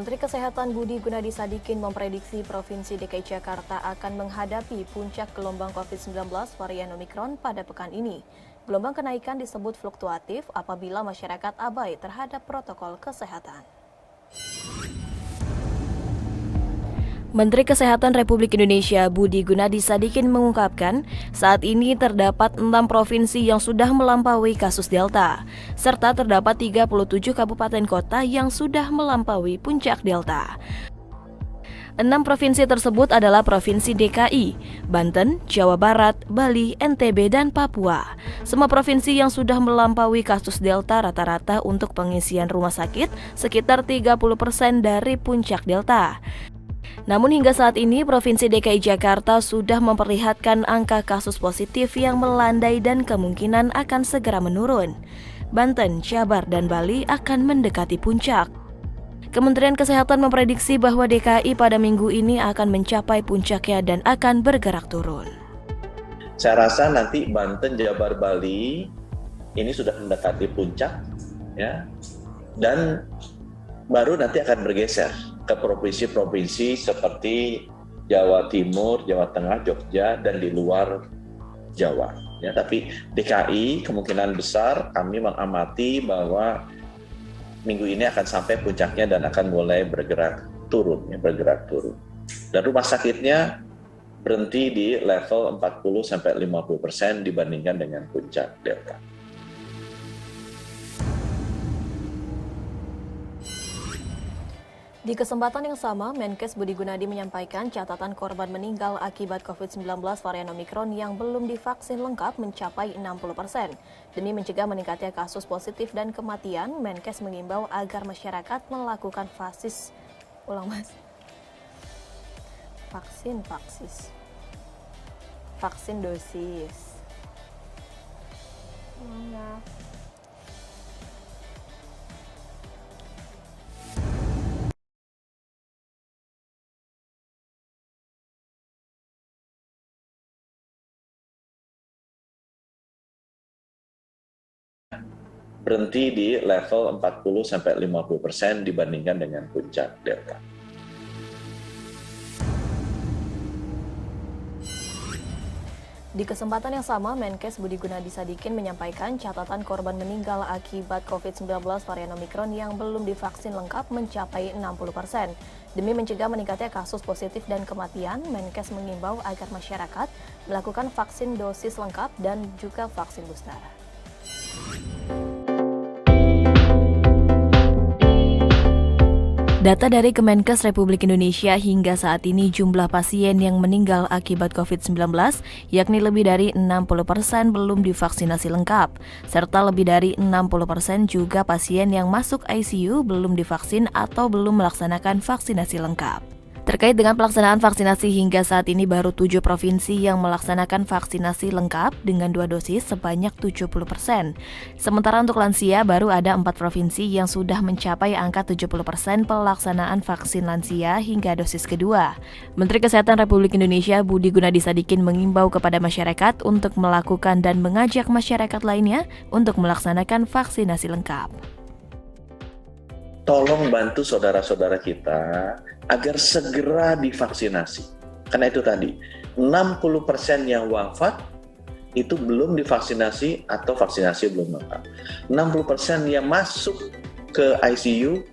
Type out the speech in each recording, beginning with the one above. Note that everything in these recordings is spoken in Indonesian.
Menteri Kesehatan Budi Gunadi Sadikin memprediksi Provinsi DKI Jakarta akan menghadapi puncak gelombang COVID-19 varian Omikron pada pekan ini. Gelombang kenaikan disebut fluktuatif apabila masyarakat abai terhadap protokol kesehatan. Menteri Kesehatan Republik Indonesia Budi Gunadi Sadikin mengungkapkan saat ini terdapat 6 provinsi yang sudah melampaui kasus Delta, serta terdapat 37 kabupaten kota yang sudah melampaui puncak Delta. 6 provinsi tersebut adalah Provinsi DKI, Banten, Jawa Barat, Bali, NTB, dan Papua. Semua provinsi yang sudah melampaui kasus Delta rata-rata untuk pengisian rumah sakit sekitar 30% dari puncak Delta. Namun hingga saat ini Provinsi DKI Jakarta sudah memperlihatkan angka kasus positif yang melandai dan kemungkinan akan segera menurun. Banten, Jabar, dan Bali akan mendekati puncak. Kementerian Kesehatan memprediksi bahwa DKI pada minggu ini akan mencapai puncaknya dan akan bergerak turun. Saya rasa nanti Banten, Jabar, Bali ini sudah mendekati puncak, ya, dan baru nanti akan bergeser ke provinsi-provinsi seperti Jawa Timur, Jawa Tengah, Jogja, dan di luar Jawa. Ya, tapi DKI kemungkinan besar kami mengamati bahwa minggu ini akan sampai puncaknya dan akan mulai bergerak turun. Dan rumah sakitnya berhenti di level 40-50% dibandingkan dengan puncak Delta. Di kesempatan yang sama, Menkes Budi Gunadi menyampaikan catatan korban meninggal akibat COVID-19 varian Omikron yang belum divaksin lengkap mencapai 60%. Demi mencegah meningkatnya kasus positif dan kematian, Menkes mengimbau agar masyarakat melakukan vaksin dosis. Berhenti di level 40-50% dibandingkan dengan puncak Delta. Di kesempatan yang sama, Menkes Budi Gunadi Sadikin menyampaikan catatan korban meninggal akibat COVID-19 varian Omikron yang belum divaksin lengkap mencapai 60%. Demi mencegah meningkatnya kasus positif dan kematian, Menkes mengimbau agar masyarakat melakukan vaksin dosis lengkap dan juga vaksin booster. Data dari Kemenkes Republik Indonesia hingga saat ini jumlah pasien yang meninggal akibat COVID-19 yakni lebih dari 60% belum divaksinasi lengkap, serta lebih dari 60% juga pasien yang masuk ICU belum divaksin atau belum melaksanakan vaksinasi lengkap. Terkait dengan pelaksanaan vaksinasi hingga saat ini baru 7 provinsi yang melaksanakan vaksinasi lengkap dengan 2 dosis sebanyak 70%. Sementara untuk lansia baru ada 4 provinsi yang sudah mencapai angka 70% pelaksanaan vaksin lansia hingga dosis kedua. Menteri Kesehatan Republik Indonesia Budi Gunadi Sadikin mengimbau kepada masyarakat untuk melakukan dan mengajak masyarakat lainnya untuk melaksanakan vaksinasi lengkap. Tolong bantu saudara-saudara kita agar segera divaksinasi. Karena itu tadi, 60% yang wafat itu belum divaksinasi atau vaksinasi belum lengkap. 60% yang masuk ke ICU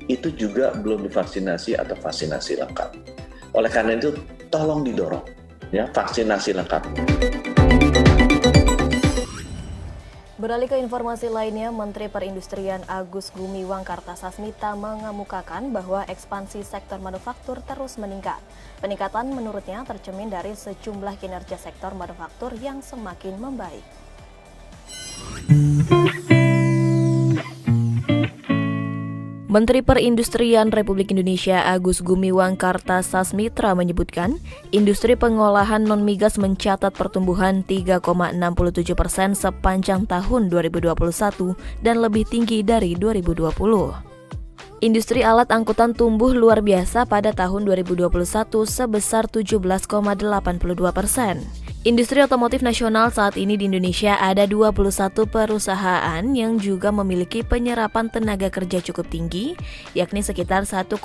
itu juga belum divaksinasi atau vaksinasi lengkap. Oleh karena itu, tolong didorong ya vaksinasi lengkap. Beralih ke informasi lainnya, Menteri Perindustrian Agus Gumiwang Kartasasmita mengemukakan bahwa ekspansi sektor manufaktur terus meningkat. Peningkatan menurutnya tercermin dari sejumlah kinerja sektor manufaktur yang semakin membaik. Menteri Perindustrian Republik Indonesia Agus Gumiwang Kartasasmita menyebutkan, industri pengolahan non-migas mencatat pertumbuhan 3,67% sepanjang tahun 2021 dan lebih tinggi dari 2020. Industri alat angkutan tumbuh luar biasa pada tahun 2021 sebesar 17,82%. Industri otomotif nasional saat ini di Indonesia ada 21 perusahaan yang juga memiliki penyerapan tenaga kerja cukup tinggi, yakni sekitar 1,5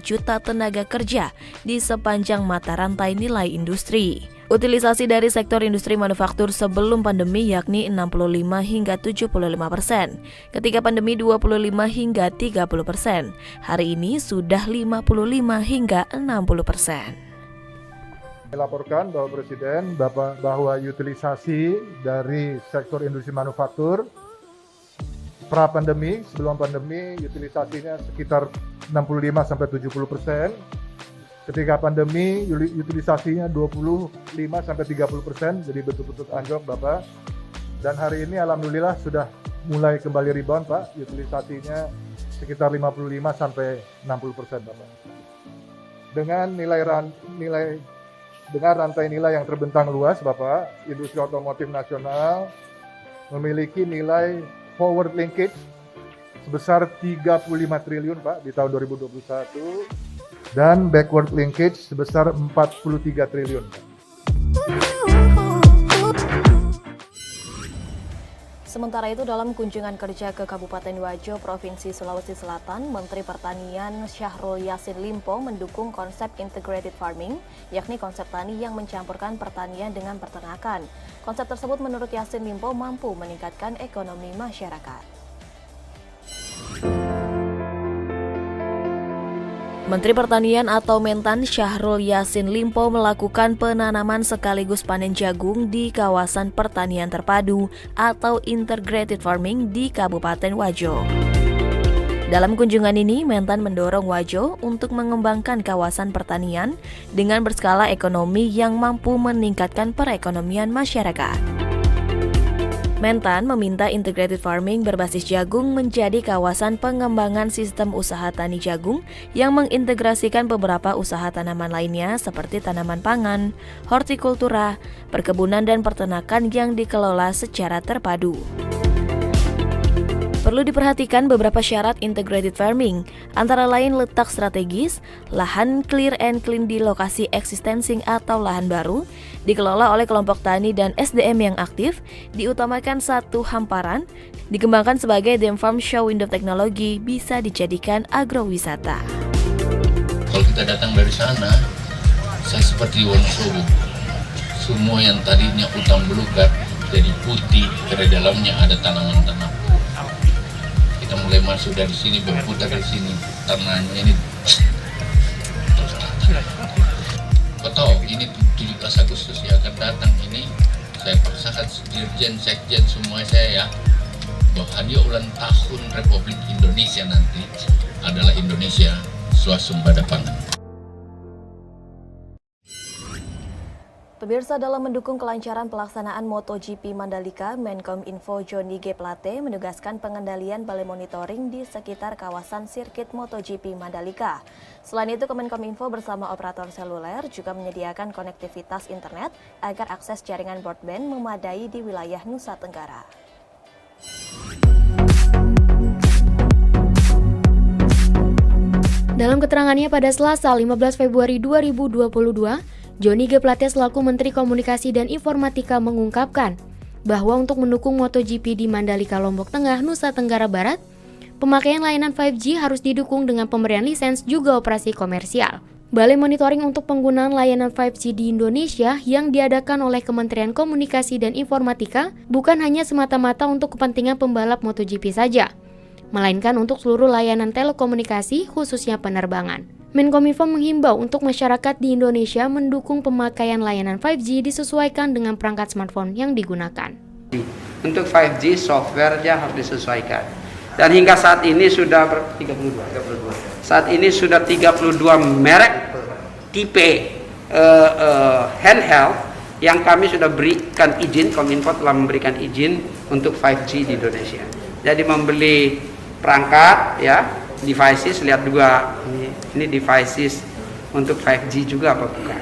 juta tenaga kerja di sepanjang mata rantai nilai industri. Utilisasi dari sektor industri manufaktur sebelum pandemi yakni 65 hingga 75%, ketika pandemi 25 hingga 30%, hari ini sudah 55 hingga 60%. Melaporkan Bapak Presiden bahwa utilisasi dari sektor industri manufaktur pra-pandemi, sebelum pandemi utilisasinya sekitar 65-70%. Ketika pandemi utilisasinya 25-30%, jadi betul-betul anjlok Bapak. Dan hari ini alhamdulillah sudah mulai kembali rebound Pak, utilisasinya sekitar 55-60% Bapak. Dengan dengan rantai nilai yang terbentang luas, Bapak, industri otomotif nasional memiliki nilai forward linkage sebesar 35 triliun, Pak, di tahun 2021, dan backward linkage sebesar 43 triliun, Pak. Sementara itu, dalam kunjungan kerja ke Kabupaten Wajo, Provinsi Sulawesi Selatan, Menteri Pertanian Syahrul Yassin Limpo mendukung konsep integrated farming, yakni konsep tani yang mencampurkan pertanian dengan peternakan. Konsep tersebut menurut Yassin Limpo mampu meningkatkan ekonomi masyarakat. Menteri Pertanian atau Mentan Syahrul Yassin Limpo melakukan penanaman sekaligus panen jagung di kawasan pertanian terpadu atau integrated farming di Kabupaten Wajo. Dalam kunjungan ini, Mentan mendorong Wajo untuk mengembangkan kawasan pertanian dengan berskala ekonomi yang mampu meningkatkan perekonomian masyarakat. Mentan meminta integrated farming berbasis jagung menjadi kawasan pengembangan sistem usaha tani jagung yang mengintegrasikan beberapa usaha tanaman lainnya seperti tanaman pangan, hortikultura, perkebunan dan peternakan yang dikelola secara terpadu. Perlu diperhatikan beberapa syarat integrated farming, antara lain letak strategis, lahan clear and clean di lokasi existing atau lahan baru, dikelola oleh kelompok tani dan SDM yang aktif, diutamakan satu hamparan, dikembangkan sebagai dam farm show window teknologi, bisa dijadikan agrowisata. Kalau kita datang dari sana, saya seperti Wonosobo. Semua yang tadinya hutan belukar jadi putih, karena dalamnya ada tanaman-tanaman. Kita mulai masuk dari sini, berputar dari sini, tanahnya ini terus datang. Kau tahu, ini 17 Agustus yang akan datang ini, saya paksakan dirjen, sekjen semua saya ya, bahwa hadiah ulang tahun Republik Indonesia nanti adalah Indonesia swasembada pangan. Pemirsa, dalam mendukung kelancaran pelaksanaan MotoGP Mandalika, Menkominfo Johnny G. Plate menugaskan pengendalian balai monitoring di sekitar kawasan sirkuit MotoGP Mandalika. Selain itu, Kemenkominfo bersama operator seluler juga menyediakan konektivitas internet agar akses jaringan broadband memadai di wilayah Nusa Tenggara. Dalam keterangannya pada Selasa 15 Februari 2022, Johnny G. Plate selaku Menteri Komunikasi dan Informatika mengungkapkan bahwa untuk mendukung MotoGP di Mandalika, Lombok Tengah, Nusa Tenggara Barat, pemakaian layanan 5G harus didukung dengan pemberian lisens juga operasi komersial. Balai monitoring untuk penggunaan layanan 5G di Indonesia yang diadakan oleh Kementerian Komunikasi dan Informatika bukan hanya semata-mata untuk kepentingan pembalap MotoGP saja, melainkan untuk seluruh layanan telekomunikasi khususnya penerbangan. Menkominfo menghimbau untuk masyarakat di Indonesia mendukung pemakaian layanan 5G disesuaikan dengan perangkat smartphone yang digunakan. Untuk 5G softwarenya harus disesuaikan. Dan hingga saat ini sudah 32. Saat ini sudah 32 merek tipe handheld yang kami sudah berikan izin, Kominfo telah memberikan izin untuk 5G di Indonesia. Jadi membeli perangkat ya, devices, lihat juga ini devices untuk 5G juga apa bukan.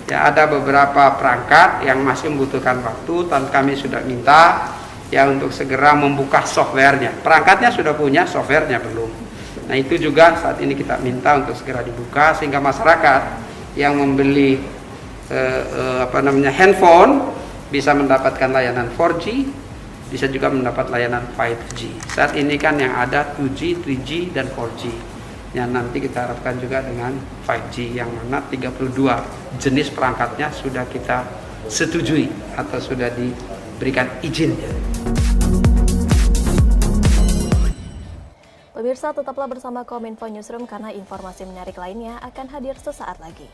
Ya, ada beberapa perangkat yang masih membutuhkan waktu dan kami sudah minta ya untuk segera membuka softwarenya. Perangkatnya sudah punya, softwarenya belum. Nah, itu juga saat ini kita minta untuk segera dibuka sehingga masyarakat yang membeli handphone bisa mendapatkan layanan 4G, bisa juga mendapat layanan 5G. Saat ini kan yang ada 2G, 3G, dan 4G. Yang nanti kita harapkan juga dengan 5G, yang mana 32 jenis perangkatnya sudah kita setujui atau sudah diberikan izin. Pemirsa, tetaplah bersama Kominfo Newsroom karena informasi menarik lainnya akan hadir sesaat lagi.